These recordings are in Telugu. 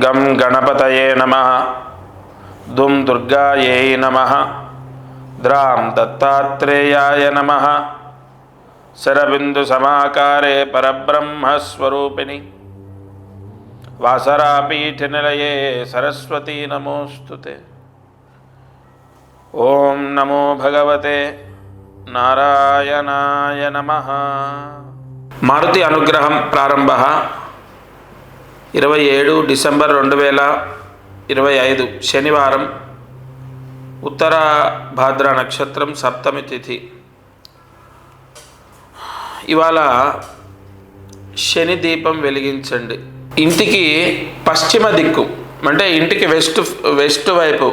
गं गणपतये नमः। दुं दुर्गायै नमः। द्रां दत्तात्रेयाय नमः। शरबिन्दुसमाकारे परब्रह्मस्वरूपिणि वासरापीठनिलये सरस्वती नमोस्तुते। ओं नमो भगवते नारायणाय नमः। मारुति अनुग्रहं प्रारंभः 27 डिसेंबर 2025 शनिवाరం ఉత్తర భాద్ర నక్షత్రం సప్తమి తిథి. ఇవాళ శని దీపం వెలిగించండి. ఇంటికి పశ్చిమ దిక్కు అంటే ఇంటికి వెస్ట్ వైపు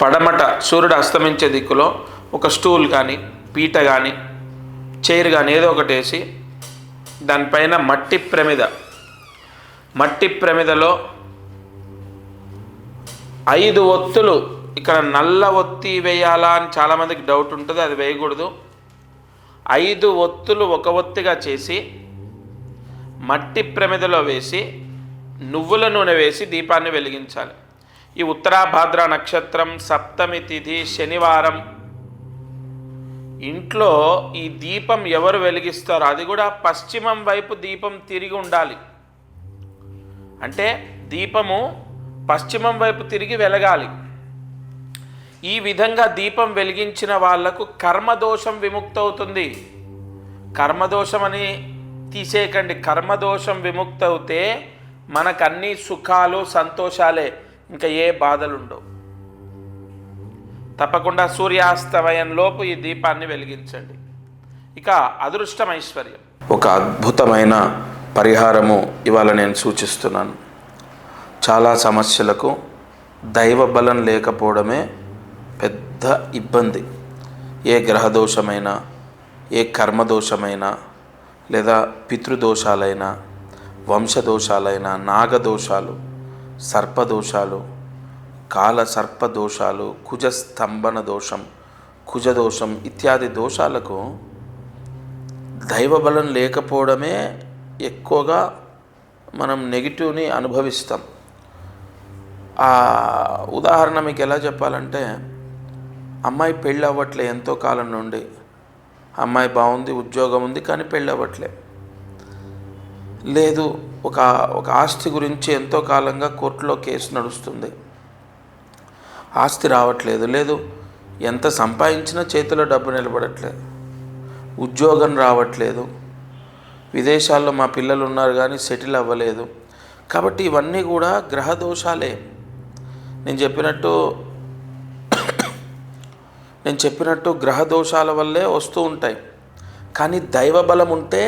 పడమట సూర్యుడు అస్తమించే దిక్కులో ఒక స్టూల్ కానీ పీట కానీ చైర్ కానీ ఏదో ఒకటి వేసి దానిపైన మట్టి ప్రమిదలో 5 ఒత్తులు, ఇక్కడ నల్ల ఒత్తి వేయాలా అని చాలామందికి డౌట్ ఉంటుంది, అది వేయకూడదు. 5 ఒత్తులు ఒక ఒత్తిగా చేసి మట్టి ప్రమిదలో వేసి నువ్వుల నూనె వేసి దీపాన్ని వెలిగించాలి. ఈ ఉత్తరాభాద్ర నక్షత్రం సప్తమి తిథి శనివారం ఇంట్లో ఈ దీపం ఎవరు వెలిగిస్తారో అది కూడా పశ్చిమం వైపు దీపం తిరిగి ఉండాలి. అంటే దీపము పశ్చిమం వైపు తిరిగి వెలగాలి. ఈ విధంగా దీపం వెలిగించిన వాళ్లకు కర్మదోషం విముక్తవుతుంది. కర్మదోషం అని తీసేయకండి. కర్మదోషం విముక్తవుతే మనకన్నీ సుఖాలు సంతోషాలే, ఇంకా ఏ బాధలు ఉండవు. తప్పకుండా సూర్యాస్తమయంలోపు ఈ దీపాన్ని వెలిగించండి. ఇక అదృష్టం ఐశ్వర్యం. ఒక అద్భుతమైన పరిహారము ఇవాళ నేను సూచిస్తున్నాను. చాలా సమస్యలకు దైవ బలం లేకపోవడమే పెద్ద ఇబ్బంది. ఏ గ్రహదోషమైనా, ఏ కర్మదోషమైనా, లేదా పితృదోషాలైనా, వంశదోషాలైనా, నాగదోషాలు, సర్పదోషాలు, కాల సర్పదోషాలు, కుజస్తంభన దోషం, కుజదోషం ఇత్యాది దోషాలకు దైవబలం లేకపోవడమే ఎక్కువగా మనం నెగిటివ్ని అనుభవిస్తాం. ఉదాహరణ మీకు ఎలా చెప్పాలంటే, అమ్మాయి పెళ్ళి అవ్వట్లే ఎంతో కాలం నుండి. అమ్మాయి బాగుంది, ఉద్యోగం ఉంది, కానీ పెళ్ళి అవ్వట్లే. లేదు, ఒక ఆస్తి గురించి ఎంతో కాలంగా కోర్టులో కేసు నడుస్తుంది, ఆస్తి రావట్లేదు. లేదు, ఎంత సంపాదించినా చేతిలో డబ్బు నిలబడట్లేదు, ఉద్యోగం రావట్లేదు, విదేశాల్లో మా పిల్లలు ఉన్నారు కానీ సెటిల్ అవ్వలేదు. కాబట్టి ఇవన్నీ కూడా గ్రహదోషాలే. నేను చెప్పినట్టు గ్రహదోషాల వల్లే వస్తూ ఉంటాయి. కానీ దైవబలం ఉంటే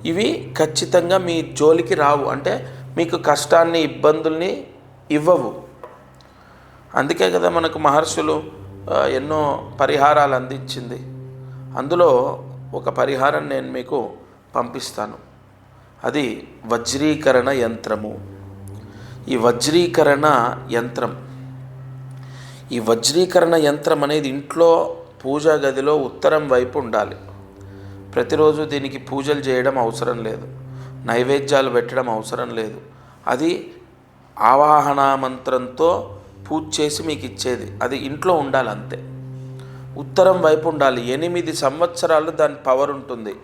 ఇవి ఖచ్చితంగా మీ జోలికి రావు. అంటే మీకు కష్టాన్ని, ఇబ్బందుల్ని ఇవ్వవు. అందుకే కదా మనకు మహర్షులు ఎన్నో పరిహారాలు అందించింది. అందులో ఒక పరిహారం నేను మీకు పంపిస్తాను. అది వజ్రీకరణ యంత్రము. ఈ వజ్రీకరణ యంత్రం అనేది ఇంట్లో పూజా గదిలో ఉత్తరం వైపు ఉండాలి. ప్రతిరోజు దీనికి పూజలు చేయడం అవసరం లేదు, నైవేద్యాలు పెట్టడం అవసరం లేదు. అది ఆవాహన మంత్రంతో పూజ చేసి మీకు ఇచ్చేది. అది ఇంట్లో ఉండాలి అంతే. ఉత్తరం వైపు ఉండాలి. 8 సంవత్సరాలు దాని పవర్ ఉంటుంది.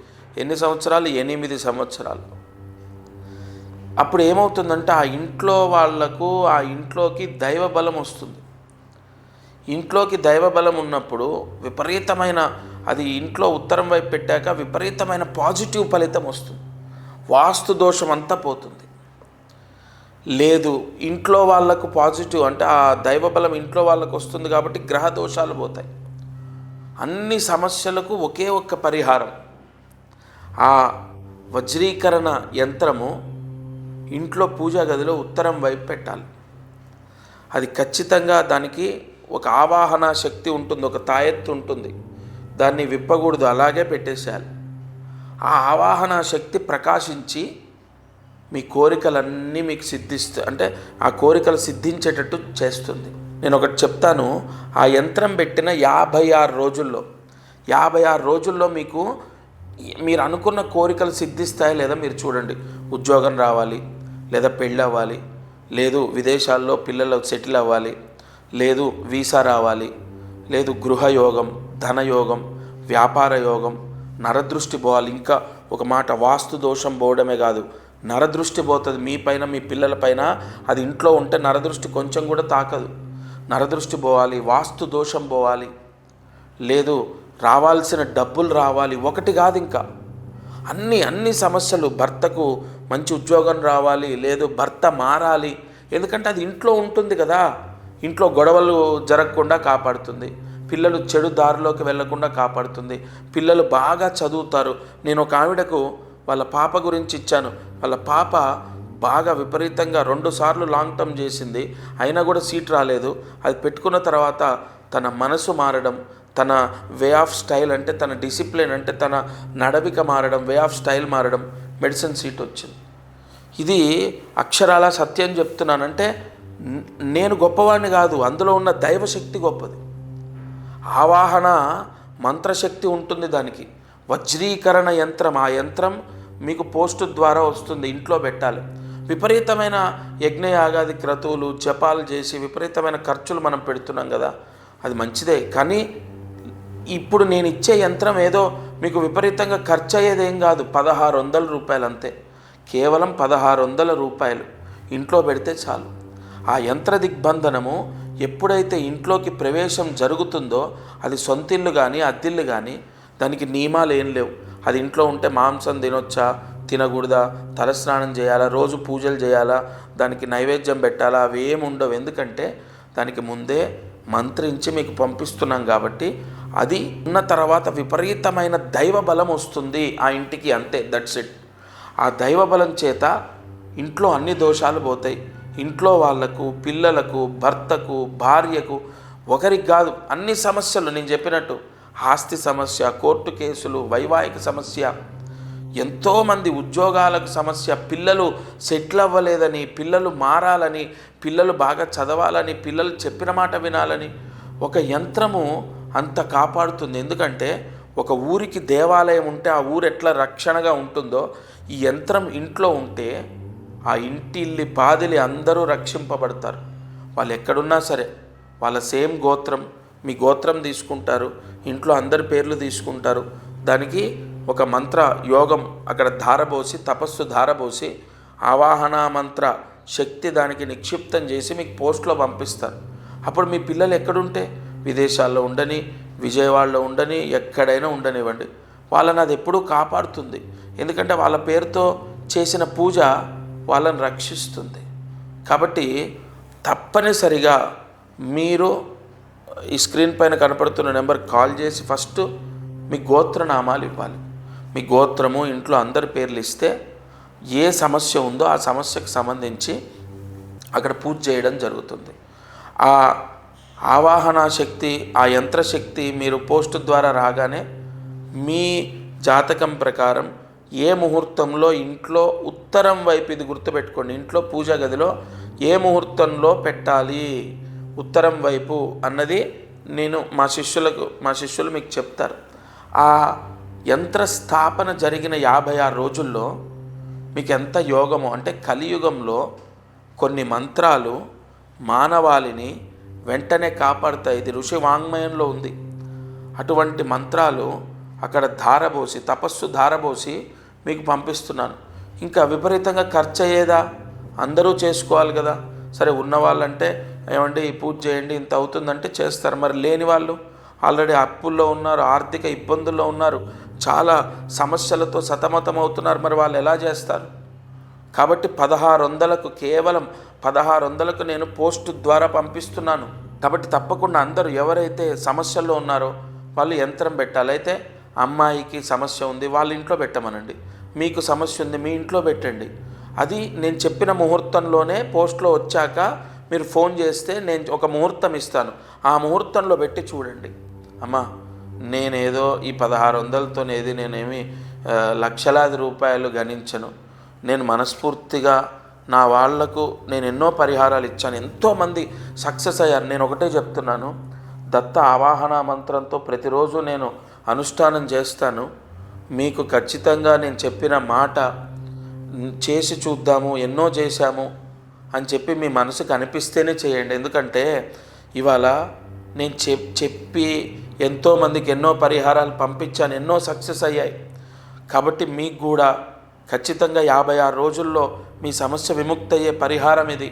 ఎన్ని సంవత్సరాలు? 8 సంవత్సరాలు. అప్పుడు ఏమవుతుందంటే ఆ ఇంట్లో వాళ్లకు, ఆ ఇంట్లోకి దైవ బలం వస్తుంది. ఇంట్లోకి దైవ బలం ఉన్నప్పుడు విపరీతమైన, అది ఇంట్లో ఉత్తరం వైపు పెట్టాక విపరీతమైన పాజిటివ్ ఫలితం వస్తుంది. వాస్తు దోషం అంతా పోతుంది. లేదు, ఇంట్లో వాళ్లకు పాజిటివ్ అంటే ఆ దైవబలం ఇంట్లో వాళ్ళకు వస్తుంది కాబట్టి గ్రహ దోషాలు పోతాయి. అన్ని సమస్యలకు ఒకే ఒక్క పరిహారం. ఆ వజ్రీకరణ యంత్రము ఇంట్లో పూజా గదిలో ఉత్తరం వైపు పెట్టాలి. అది ఖచ్చితంగా దానికి ఒక ఆవాహన శక్తి ఉంటుంది, ఒక తాయెత్తు ఉంటుంది. దాన్ని విప్పకూడదు, అలాగే పెట్టేసేయాలి. ఆ ఆవాహన శక్తి ప్రకాశించి మీ కోరికలన్నీ మీకు సిద్ధిస్తాయి. అంటే ఆ కోరికలు సిద్ధించేటట్టు చేస్తుంది. నేను ఒకటి చెప్తాను. ఆ యంత్రం పెట్టిన 56 రోజుల్లో మీకు మీరు అనుకున్న కోరికలు సిద్ధిస్తాయి లేదా మీరు చూడండి. ఉద్యోగం రావాలి, లేదా పెళ్ళి అవ్వాలి, లేదు విదేశాల్లో పిల్లలు సెటిల్ అవ్వాలి, లేదు వీసా రావాలి, లేదు గృహయోగం, ధనయోగం, వ్యాపార యోగం, నరదృష్టి పోవాలి. ఇంకా ఒక మాట, వాస్తు దోషం పోవడమే కాదు, నరదృష్టి పోతుంది మీ పైన, మీ పిల్లల పైన. అది ఇంట్లో ఉంటే నరదృష్టి కొంచెం కూడా తాకదు. నరదృష్టి పోవాలి, వాస్తు దోషం పోవాలి, లేదు రావాల్సిన డబ్బులు రావాలి. ఒకటి కాదు, ఇంకా అన్ని సమస్యలు. భర్తకు మంచి ఉద్యోగం రావాలి, లేదు భర్త మారాలి. ఎందుకంటే అది ఇంట్లో ఉంటుంది కదా. ఇంట్లో గొడవలు జరగకుండా కాపాడుతుంది, పిల్లలు చెడు దారిలోకి వెళ్లకుండా కాపాడుతుంది, పిల్లలు బాగా చదువుతారు. నేను ఒక ఆవిడకు వాళ్ళ పాప గురించి ఇచ్చాను. వాళ్ళ పాప బాగా విపరీతంగా 2 సార్లు లాంగ్ టర్మ్ చేసింది, అయినా కూడా సీట్ రాలేదు. అది పెట్టుకున్న తర్వాత తన మనసు మారడం, తన వే ఆఫ్ స్టైల్ అంటే తన డిసిప్లిన్ అంటే తన నడవిక మారడం, వే ఆఫ్ స్టైల్ మారడం, మెడిసిన్ సీట్ వచ్చింది. ఇది అక్షరాల సత్యం చెప్తున్నానంటే నేను గొప్పవాడిని కాదు, అందులో ఉన్న దైవశక్తి గొప్పది. ఆవాహన మంత్రశక్తి ఉంటుంది దానికి. వజ్రీకరణ యంత్రం, ఆ యంత్రం మీకు పోస్టు ద్వారా వస్తుంది, ఇంట్లో పెట్టాలి. విపరీతమైన యజ్ఞయాగాది క్రతువులు జపాలు చేసి విపరీతమైన ఖర్చులు మనం పెడుతున్నాం కదా, అది మంచిదే. కానీ ఇప్పుడు నేను ఇచ్చే యంత్రం ఏదో మీకు విపరీతంగా ఖర్చు అయ్యేదేం కాదు, 1600 రూపాయలు అంతే. కేవలం 1600 రూపాయలు ఇంట్లో పెడితే చాలు. ఆ యంత్ర దిగ్బంధనము ఎప్పుడైతే ఇంట్లోకి ప్రవేశం జరుగుతుందో, అది సొంతిల్లు కానీ అద్దిల్లు కానీ దానికి నియమాలు ఏం లేవు. అది ఇంట్లో ఉంటే మాంసం తినొచ్చా తినకూడదా, తలస్నానం చేయాలా, రోజు పూజలు చేయాలా, దానికి నైవేద్యం పెట్టాలా, అవి ఏమి ఉండవు. ఎందుకంటే దానికి ముందే మంత్రించి మీకు పంపిస్తున్నాం కాబట్టి. అది ఉన్న తర్వాత విపరీతమైన దైవ బలం వస్తుంది ఆ ఇంటికి, అంతే, దట్స్ ఇట్. ఆ దైవ బలం చేత ఇంట్లో అన్ని దోషాలు పోతాయి. ఇంట్లో వాళ్లకు, పిల్లలకు, భర్తకు, భార్యకు, ఒకరికి కాదు అన్ని సమస్యలు. నేను చెప్పినట్టు ఆస్తి సమస్య, కోర్టు కేసులు, వైవాహిక సమస్య, ఎంతోమంది ఉద్యోగాలకు సమస్య, పిల్లలు సెటిల్ అవ్వలేదని, పిల్లలు మారాలని, పిల్లలు బాగా చదవాలని, పిల్లలు చెప్పిన మాట వినాలని ఒక యంత్రము అంత కాపాడుతుంది. ఎందుకంటే ఒక ఊరికి దేవాలయం ఉంటే ఆ ఊరు ఎట్లా రక్షణగా ఉంటుందో, ఈ యంత్రం ఇంట్లో ఉంటే ఆ ఇంటిల్లి పాదిలి అందరూ రక్షింపబడతారు. వాళ్ళు ఎక్కడున్నా సరే, వాళ్ళ సేమ్ గోత్రం, మీ గోత్రం తీసుకుంటారు, ఇంట్లో అందరి పేర్లు తీసుకుంటారు. దానికి ఒక మంత్ర యోగం అక్కడ ధారబోసి, తపస్సు ధారబోసి, ఆవాహన మంత్ర శక్తి దానికి నిక్షిప్తం చేసి మీకు పోస్ట్లో పంపిస్తారు. అప్పుడు మీ పిల్లలు ఎక్కడుంటే, విదేశాల్లో ఉండని, విజయవాడలో ఉండని, ఎక్కడైనా ఉండనివ్వండి, వాళ్ళని అది ఎప్పుడూ కాపాడుతుంది. ఎందుకంటే వాళ్ళ పేరుతో చేసిన పూజ వాళ్ళని రక్షిస్తుంది. కాబట్టి తప్పనిసరిగా మీరు ఈ స్క్రీన్ పైన కనపడుతున్న నెంబర్ కాల్ చేసి ఫస్ట్ మీ గోత్రనామాలు ఇవ్వాలి. మీ గోత్రము, ఇంట్లో అందరి పేర్లు ఇస్తే ఏ సమస్య ఉందో ఆ సమస్యకు సంబంధించి అక్కడ పూజ చేయడం జరుగుతుంది. ఆ ఆవాహన శక్తి, ఆ యంత్రశక్తి మీరు పోస్ట్ ద్వారా రాగానే మీ జాతకం ప్రకారం ఏ ముహూర్తంలో ఇంట్లో ఉత్తరం వైపు, ఇది గుర్తుపెట్టుకోండి, ఇంట్లో పూజా గదిలో ఏ ముహూర్తంలో పెట్టాలి ఉత్తరం వైపు అన్నది నేను మా శిష్యులు మీకు చెప్తారు. ఆ యంత్ర స్థాపన జరిగిన 56 రోజుల్లో మీకు ఎంత యోగమో, అంటే కలియుగంలో కొన్ని మంత్రాలు మానవాళిని వెంటనే కాపాడుతాయి. ఇది ఋషి వాంగ్మయంలో ఉంది. అటువంటి మంత్రాలు అక్కడ ధారబోసి, తపస్సు ధారబోసి మీకు పంపిస్తున్నాను. ఇంకా విపరీతంగా ఖర్చు అయ్యేదా, అందరూ చేసుకోవాలి కదా. సరే, ఉన్నవాళ్ళంటే ఏమంటే ఈ పూజ చేయండి ఇంత అవుతుందంటే చేస్తారు. మరి లేని వాళ్ళు ఆల్రెడీ అప్పుల్లో ఉన్నారు, ఆర్థిక ఇబ్బందుల్లో ఉన్నారు, చాలా సమస్యలతో సతమతం అవుతున్నారు, మరి వాళ్ళు ఎలా చేస్తారు? కాబట్టి 1600కు, కేవలం 1600కు నేను పోస్ట్ ద్వారా పంపిస్తున్నాను. కాబట్టి తప్పకుండా అందరూ ఎవరైతే సమస్యల్లో ఉన్నారో వాళ్ళు యంత్రం పెట్టాలి. అయితే అమ్మాయికి సమస్య ఉంది, వాళ్ళ ఇంట్లో పెట్టమనండి. మీకు సమస్య ఉంది, మీ ఇంట్లో పెట్టండి. అది నేను చెప్పిన ముహూర్తంలోనే పోస్ట్లో వచ్చాక మీరు ఫోన్ చేస్తే నేను ఒక ముహూర్తం ఇస్తాను, ఆ ముహూర్తంలో పెట్టి చూడండి. అమ్మా, నేనేదో ఈ 1600తోనేది నేనేమి లక్షలాది రూపాయలు గణించను. నేను మనస్ఫూర్తిగా నా వాళ్లకు నేను ఎన్నో పరిహారాలు ఇచ్చాను, ఎంతోమంది సక్సెస్ అయ్యారు. నేను ఒకటే చెప్తున్నాను, దత్త ఆవాహన మంత్రంతో ప్రతిరోజు నేను అనుష్ఠానం చేస్తాను. మీకు ఖచ్చితంగా నేను చెప్పిన మాట చేసి చూద్దాము, ఎన్నో చేశాము అని చెప్పి మీ మనసుకు అనిపిస్తేనే చేయండి. ఎందుకంటే ఇవాళ నేను చెప్పి ఎంతోమందికి ఎన్నో పరిహారాలు పంపించాను, ఎన్నో సక్సెస్ అయ్యాయి. కాబట్టి మీకు కూడా ఖచ్చితంగా 56 రోజుల్లో మీ సమస్య విముక్తి అయ్యే పరిహారం ఇది.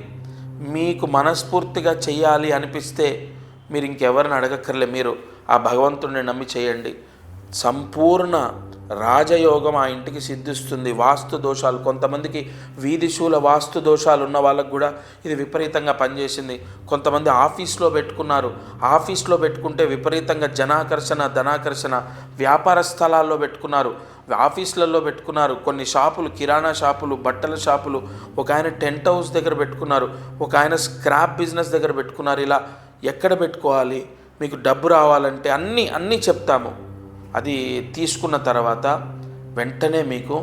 మీకు మనస్ఫూర్తిగా చేయాలి అనిపిస్తే మీరు ఇంకెవరిని అడగక్కర్లే, మీరు ఆ భగవంతుడిని నమ్మి చేయండి. సంపూర్ణ రాజయోగం ఆ ఇంటికి సిద్ధిస్తుంది. వాస్తు దోషాలు, కొంతమందికి వీధిశూల వాస్తు దోషాలు ఉన్న వాళ్ళకు కూడా ఇది విపరీతంగా పనిచేసింది. కొంతమంది ఆఫీస్లో పెట్టుకున్నారు, ఆఫీస్లో పెట్టుకుంటే విపరీతంగా జనాకర్షణ ధనాకర్షణ. వ్యాపార స్థలాల్లో పెట్టుకున్నారు, ఆఫీసులలో పెట్టుకున్నారు. కొన్ని షాపులు, కిరాణా షాపులు, బట్టల షాపులు, ఒక ఆయన టెంట్ హౌస్ దగ్గర పెట్టుకున్నారు, ఒక ఆయన స్క్రాప్ బిజినెస్ దగ్గర పెట్టుకున్నారు. ఇలా ఎక్కడ పెట్టుకోవాలి, మీకు డబ్బు రావాలంటే అన్నీ చెప్తాము. అది తీసుకున్న తర్వాత వెంటనే మీకు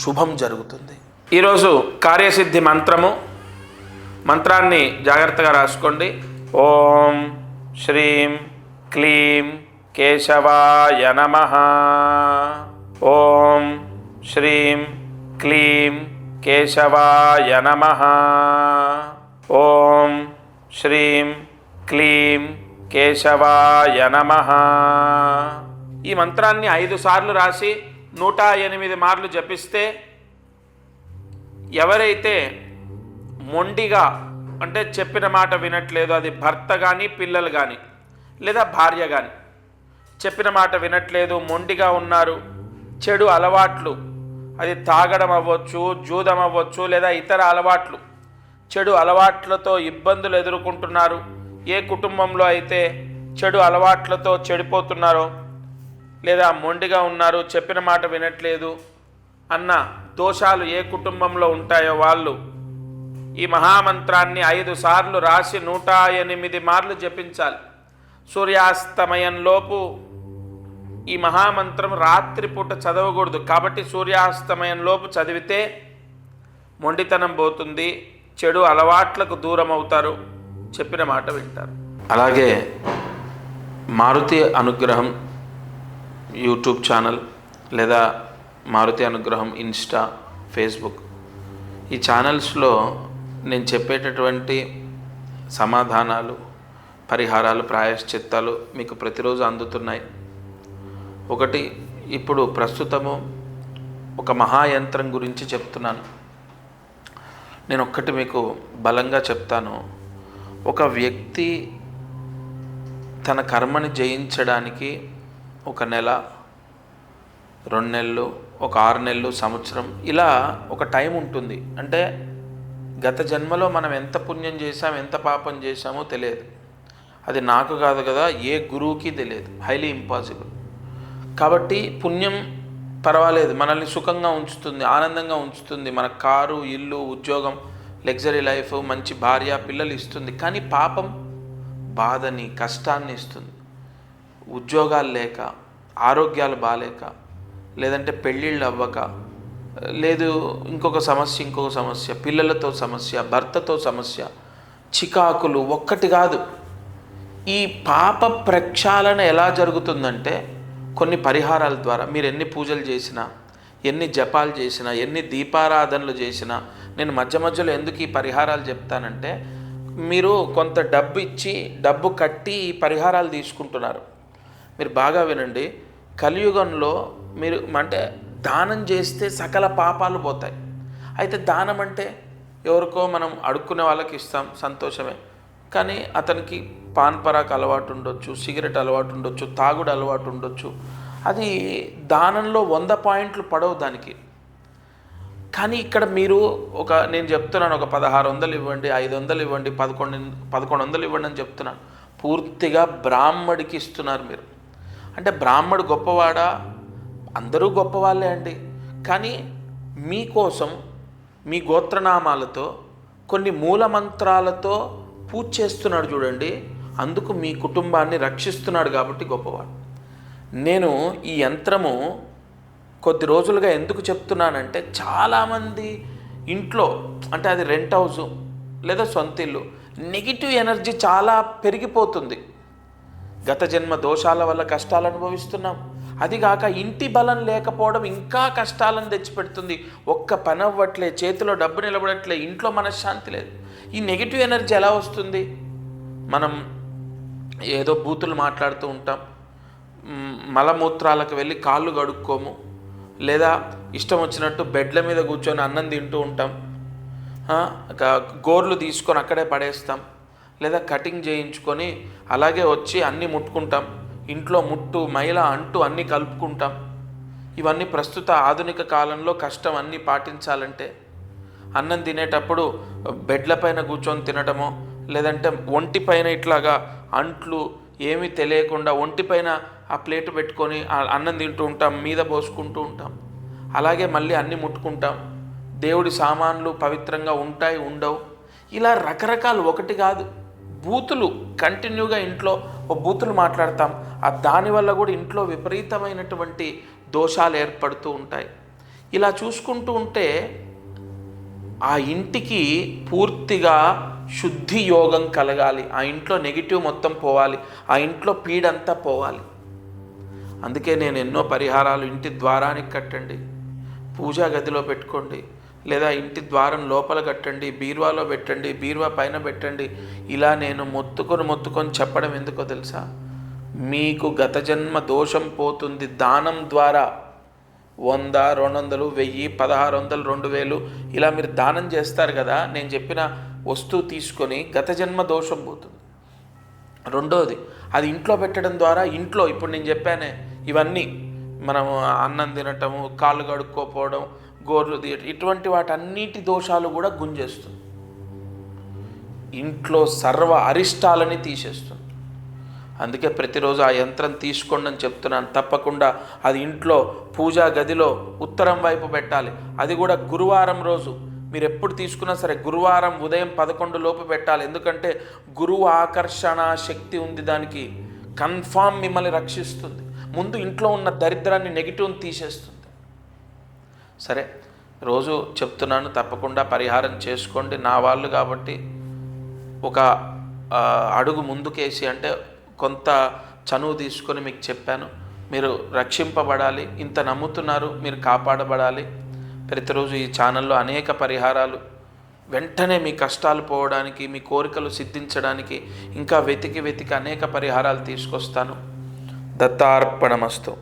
శుభం జరుగుతుంది. ఈరోజు కార్యసిద్ధి మంత్రాన్ని జాగ్రత్తగా రాసుకోండి. ఓం శ్రీం క్లీం కేశవాయ నమః. ఓం శ్రీం క్లీం కేశవాయ నమః. ఓం శ్రీం క్లీం కేశవాయ నమః. ఈ మంత్రాన్ని 5 సార్లు రాసి 108 మార్లు జపిస్తే ఎవరైతే మొండిగా అంటే చెప్పిన మాట వినట్లేదు, అది భర్త కానీ పిల్లలు కానీ లేదా భార్య కానీ, చెప్పిన మాట వినట్లేదు, మొండిగా ఉన్నారు, చెడు అలవాట్లు, అది తాగడం అవ్వచ్చు, జూదం అవ్వచ్చు, లేదా ఇతర అలవాట్లు, చెడు అలవాట్లతో ఇబ్బందులు ఎదుర్కొంటున్నారు, ఏ కుటుంబంలో అయితే చెడు అలవాట్లతో చెడిపోతున్నారో లేదా మొండిగా ఉన్నారు, చెప్పిన మాట వినట్లేదు అన్న దోషాలు ఏ కుటుంబంలో ఉంటాయో వాళ్ళు ఈ మహామంత్రాన్ని 5 సార్లు రాసి 108 మార్లు జపించాలి. సూర్యాస్తమయంలోపు ఈ మహామంత్రం రాత్రిపూట చదవకూడదు. కాబట్టి సూర్యాస్తమయంలోపు చదివితే మొండితనం పోతుంది, చెడు అలవాట్లకు దూరం అవుతారు, చెప్పిన మాట వింటారు. అలాగే మారుతి అనుగ్రహం యూట్యూబ్ ఛానల్ లేదా మారుతి అనుగ్రహం ఇన్స్టా, ఫేస్బుక్, ఈ ఛానల్స్లో నేను చెప్పేటటువంటి సమాధానాలు, పరిహారాలు, ప్రాయశ్చిత్తాలు మీకు ప్రతిరోజు అందుతున్నాయి. ఒకటి, ఇప్పుడు ప్రస్తుతము ఒక మహాయంత్రం గురించి చెప్తున్నాను. నేను ఒక్కటి మీకు బలంగా చెప్తాను. ఒక వ్యక్తి తన కర్మని జయించడానికి 1 నెల, 2 నెలలు, ఒక 6 నెలలు, సంవత్సరం, ఇలా ఒక టైం ఉంటుంది. అంటే గత జన్మలో మనం ఎంత పుణ్యం చేశాం, ఎంత పాపం చేశామో తెలియదు. అది నాకు కాదు కదా, ఏ గురువుకి తెలియదు, హైలీ ఇంపాసిబుల్. కాబట్టి పుణ్యం పర్వాలేదు, మనల్ని సుఖంగా ఉంచుతుంది, ఆనందంగా ఉంచుతుంది, మన కారు, ఇల్లు, ఉద్యోగం, లగ్జరీ లైఫ్, మంచి భార్య, పిల్లలు ఇస్తుంది. కానీ పాపం బాధని, కష్టాన్ని ఇస్తుంది. ఉద్యోగాలు లేక, ఆరోగ్యాలు బాలేక, లేదంటే పెళ్ళిళ్ళు అవ్వక, లేదు ఇంకొక సమస్య, పిల్లలతో సమస్య, భర్తతో సమస్య, చికాకులు, ఒక్కటి కాదు. ఈ పాప ప్రక్షాళన ఎలా జరుగుతుందంటే కొన్ని పరిహారాల ద్వారా. మీరు ఎన్ని పూజలు చేసినా, ఎన్ని జపాలు చేసినా, ఎన్ని దీపారాధనలు చేసినా, నేను మధ్యలో ఎందుకు ఈ పరిహారాలు చెప్తానంటే, మీరు కొంత డబ్బు ఇచ్చి, డబ్బు కట్టి ఈ పరిహారాలు తీసుకుంటున్నారు. మీరు బాగా వినండి. కలియుగంలో మీరు అంటే దానం చేస్తే సకల పాపాలు పోతాయి. అయితే దానం అంటే ఎవరికో మనం అడుక్కునే వాళ్ళకి ఇస్తాం, సంతోషమే. కానీ అతనికి పాన్ పరాక్ అలవాటు ఉండొచ్చు, సిగరెట్ అలవాటు ఉండొచ్చు, తాగుడు అలవాటు ఉండొచ్చు. అది దానంలో 100 పాయింట్లు పడవు దానికి. కానీ ఇక్కడ మీరు నేను చెప్తున్నాను, ఒక 1600 ఇవ్వండి, 500 ఇవ్వండి, 1100 ఇవ్వండి అని చెప్తున్నాను. పూర్తిగా బ్రాహ్మడికి ఇస్తున్నారు మీరు. అంటే బ్రాహ్మడు గొప్పవాడా? అందరూ గొప్పవాళ్ళే అండి. కానీ మీకోసం మీ గోత్రనామాలతో కొన్ని మూలమంత్రాలతో పూజ చేస్తున్నాడు చూడండి, అందుకు మీ కుటుంబాన్ని రక్షిస్తున్నాడు కాబట్టి గొప్పవాడు. నేను ఈ యంత్రము కొద్ది రోజులుగా ఎందుకు చెప్తున్నానంటే, చాలామంది ఇంట్లో, అంటే అది రెంట్ హౌసు లేదా సొంత ఇల్లు, నెగిటివ్ ఎనర్జీ చాలా పెరిగిపోతుంది. గత జన్మ దోషాల వల్ల కష్టాలు అనుభవిస్తున్నాం. అదిగాక ఇంటి బలం లేకపోవడం ఇంకా కష్టాలను తెచ్చిపెడుతుంది. ఒక్క పని అవ్వట్లే, చేతిలో డబ్బు నిలబడట్లే, ఇంట్లో మనశ్శాంతి లేదు. ఈ నెగిటివ్ ఎనర్జీ ఎలా వస్తుంది? మనం ఏదో బూతులు మాట్లాడుతూ ఉంటాం, మలమూత్రాలకు వెళ్ళి కాళ్ళు కడుక్కోము, లేదా ఇష్టం వచ్చినట్టు బెడ్ల మీద కూర్చొని అన్నం తింటూ ఉంటాం, గోర్లు తీసుకొని అక్కడే పడేస్తాం, లేదా కటింగ్ చేయించుకొని అలాగే వచ్చి అన్నీ ముట్టుకుంటాం, ఇంట్లో ముట్టు మైల అంటూ అన్నీ కలుపుకుంటాం. ఇవన్నీ ప్రస్తుత ఆధునిక కాలంలో కష్టం. అన్నీ పాటించాలంటే అన్నం తినేటప్పుడు బెడ్ల పైన కూర్చొని తినటమో, లేదంటే ఒంటి పైన ఇట్లాగా అంట్లు ఏమీ తెలియకుండా ఒంటి పైన ఆ ప్లేటు పెట్టుకొని అన్నం తింటూ ఉంటాం, మీద పోసుకుంటూ ఉంటాం. అలాగే మళ్ళీ అన్నీ ముట్టుకుంటాం. దేవుడి సామాన్లు పవిత్రంగా ఉంటాయి, ఉండవు. ఇలా రకరకాలు, ఒకటి కాదు, బూతులు కంటిన్యూగా ఇంట్లో బూతులు మాట్లాడతాం. దానివల్ల కూడా ఇంట్లో విపరీతమైనటువంటి దోషాలు ఏర్పడుతూ ఉంటాయి. ఇలా చూసుకుంటూ ఉంటే ఆ ఇంటికి పూర్తిగా శుద్ధి యోగం కలగాలి. ఆ ఇంట్లో నెగిటివ్ మొత్తం పోవాలి, ఆ ఇంట్లో పీడంతా పోవాలి. అందుకే నేను ఎన్నో పరిహారాలు, ఇంటి ద్వారానికి కట్టండి, పూజా గదిలో పెట్టుకోండి, లేదా ఇంటి ద్వారం లోపల కట్టండి, బీరువాలో పెట్టండి, బీరువా పైన పెట్టండి. ఇలా నేను మొత్తుకొని చెప్పడం ఎందుకో తెలుసా? మీకు గత జన్మ దోషం పోతుంది. దానం ద్వారా 100, 200, 1000, 1600, 2000 ఇలా మీరు దానం చేస్తారు కదా, నేను చెప్పిన వస్తువు తీసుకొని గత జన్మ దోషం పోతుంది. రెండోది, అది ఇంట్లో పెట్టడం ద్వారా, ఇంట్లో ఇప్పుడు నేను చెప్పానే ఇవన్నీ, మనము అన్నం తినటము, కాళ్ళు కడుక్కోపోవడం, గోర్లు తీయటం, ఇటువంటి వాటన్నిటి దోషాలు కూడా గుంజేస్తుంది. ఇంట్లో సర్వ అరిష్టాలని తీసేస్తుంది. అందుకే ప్రతిరోజు ఆ యంత్రం తీసుకోండి అని చెప్తున్నాను. తప్పకుండా అది ఇంట్లో పూజా గదిలో ఉత్తరం వైపు పెట్టాలి. అది కూడా గురువారం రోజు. మీరు ఎప్పుడు తీసుకున్నా సరే గురువారం ఉదయం 11 లోపు పెట్టాలి. ఎందుకంటే గురువు ఆకర్షణ శక్తి ఉంది దానికి. కన్ఫామ్ మిమ్మల్ని రక్షిస్తుంది. ముందు ఇంట్లో ఉన్న దరిద్రాన్ని, నెగిటివ్ని తీసేస్తుంది. సరే, రోజు చెప్తున్నాను, తప్పకుండా పరిహారం చేసుకోండి. నా వాళ్ళు కాబట్టి ఒక అడుగు ముందుకేసి, అంటే కొంత చనువు తీసుకొని మీకు చెప్పాను. మీరు రక్షింపబడాలి. ఇంత నమ్ముతున్నారు, మీరు కాపాడబడాలి. ప్రతిరోజు ఈ ఛానల్లో అనేక పరిహారాలు, వెంటనే మీ కష్టాలు పోవడానికి, మీ కోరికలు సిద్ధించడానికి ఇంకా వెతికి అనేక పరిహారాలు తీసుకొస్తాను. దత్తార్పణమస్తు.